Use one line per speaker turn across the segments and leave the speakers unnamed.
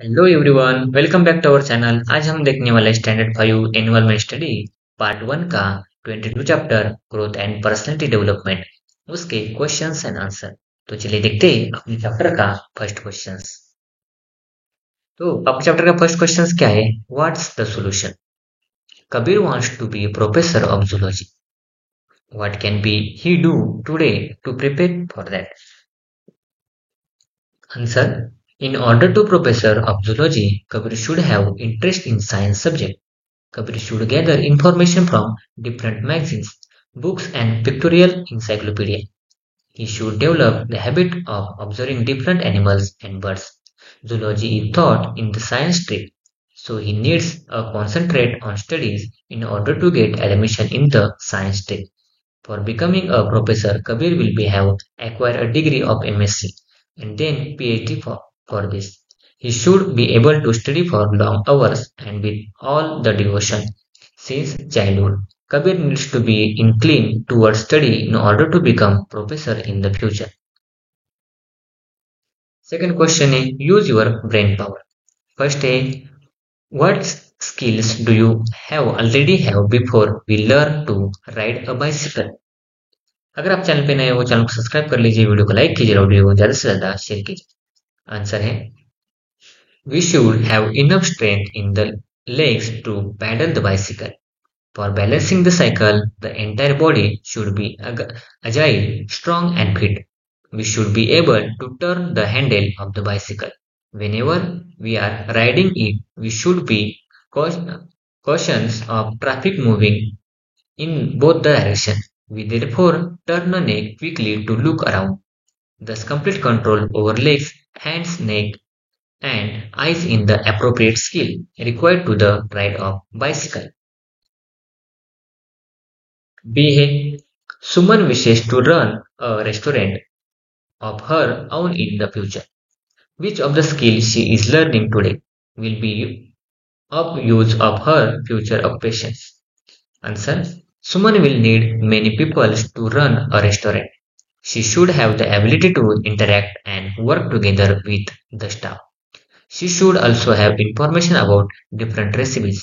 Hello everyone, welcome back to our channel. आज हम देखने वाले स्टैंडर्ड 5 एनवायरमेंट स्टडी पार्ट 1 का 22 chapter growth and personality development, उसके क्वेश्चंस एंड आंसर। तो चलिए देखते हैं अपने चैप्टर का फर्स्ट क्वेश्चंस। तो अपने चैप्टर का फर्स्ट क्वेश्चंस क्या है? What's the solution? Kabir wants to be professor of zoology. What can be he do today to prepare for that? Answer: in order to professor of zoology, Kabir should have interest in science subject. Kabir should gather information from different magazines, books and pictorial encyclopedia. He should develop the habit of observing different animals and birds. Zoology is taught in the science stream, so he needs to concentrate on studies in order to get admission in the science stream. For becoming a professor, Kabir will be have acquired a degree of MSc and then PhD for this. He should be able to study for long hours and with all the devotion. Since childhood, Kabir needs to be inclined towards study in order to become professor in the future. Second question is use your brain power. First is what skills do you have already have before we learn to ride a bicycle? अगर आप channel पे नए हो, channel को subscribe कर लीजिए, video को like कीजिए, वीडियो को ज्यादा से ज्यादा शेयर कीजिए। आंसर है we should have enough strength in the legs to paddle the bicycle. For balancing the cycle, the entire body should be agile, strong and fit. We should be able to turn the handle of the bicycle. Whenever we are riding it, we should be cautious of traffic moving in both the directions. We therefore turn the neck quickly to look around. Thus complete control over legs, hands, neck and eyes in the appropriate skill required to the ride of bicycle. B है Suman wishes to run a restaurant of her own in the future. Which of the skills she is learning today will be of use of her future occupations? Answer: Suman will need many people to run a restaurant. She should have the ability to interact and work together with the staff. She should also have information about different recipes,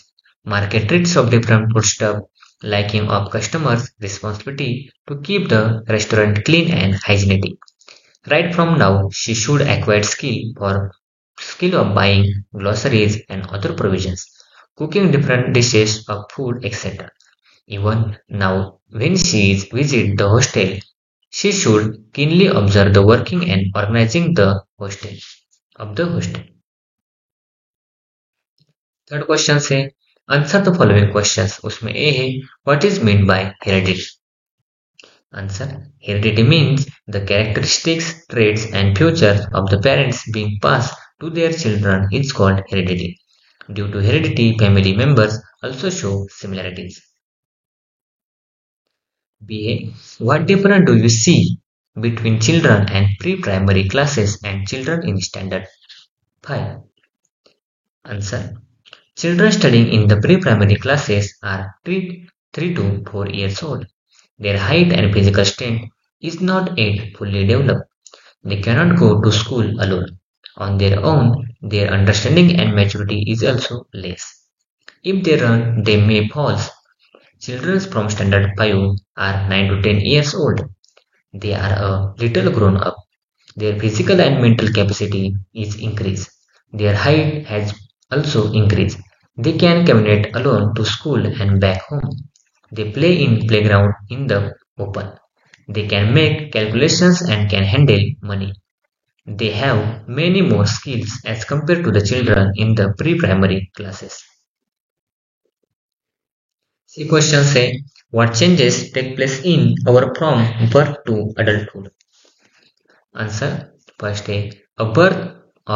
market rates of different foodstuff, liking of customers, responsibility to keep the restaurant clean and hygienic. Right from now, she should acquire skill of buying groceries and other provisions, cooking different dishes of food, etc. Even now, when she is visit the hostel, she should keenly observe the working and organizing the hostel. Third question से answer the following questions. उसमें A है what is mean by heredity? Answer: heredity means the characteristics, traits and future of the parents being pass to their children is called heredity. Due to heredity, family members also show similarities. B है what difference do you see between children and pre-primary classes and children in standard 5? Answer: children studying in the pre-primary classes are 3 to 4 years old. Their height and physical strength is not yet fully developed. They cannot go to school alone. On their own, their understanding and maturity is also less. If they run, they may fall. Children from standard 5 are 9 to 10 years old. They are a little grown up. Their physical and mental capacity is increased. Their height has also increased. They can communicate alone to school and back home. They play in playground in the open. They can make calculations and can handle money. They have many more skills as compared to the children in the pre-primary classes. See question say, what changes take place in our from birth to adulthood? Answer: first a birth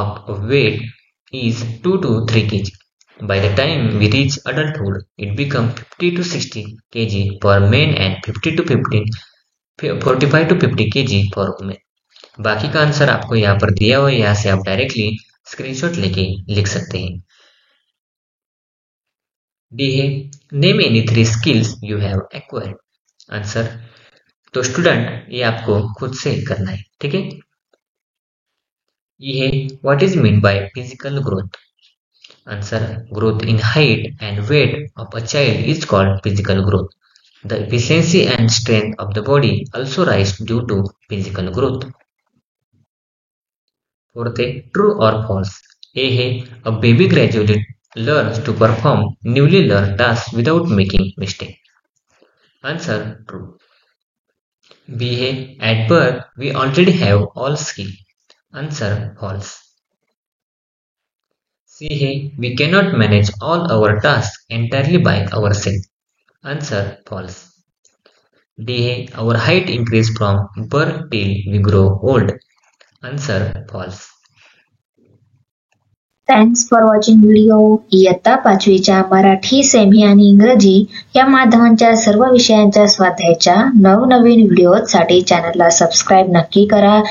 of weight is 2 to 3 kg. By the time we reach adulthood, it becomes 50 to 60 kg for men and 50 to 45 to 50 kg for women. बाकी का answer आपको यहाँ पर दिया हुआ है, यहाँ से आप डायरेक्टली स्क्रीनशॉट लेके लिख सकते हैं। डी है name any 3 skills you have acquired. Answer: तो स्टूडेंट ये आपको खुद से करना है, ठीक है। E. What is meant by physical growth? Answer. Growth in height and weight of a child is called physical growth. The efficiency and strength of the body also rise due to physical growth. Fourth, true or false? A. A baby gradually learns to perform newly learned tasks without making mistakes. Answer. True. B. At birth, we already have all skill. Answer. False. C. We cannot manage all our tasks entirely by ourselves. Answer. False. D. Our height increase from birth till we grow old. Answer. False.
Thanks for watching video. इयत्ता 5वीच्या Marathi, semi आणि इंग्रजी या माध्यमांच्या सर्व विषयांच्या स्वाध्यायाच्या नवनवीन व्हिडिओसाठी चॅनलला subscribe नक्की करा,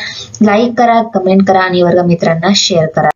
लाईक करा, कमेंट करा आणि वर्गमित्रांना शेअर करा.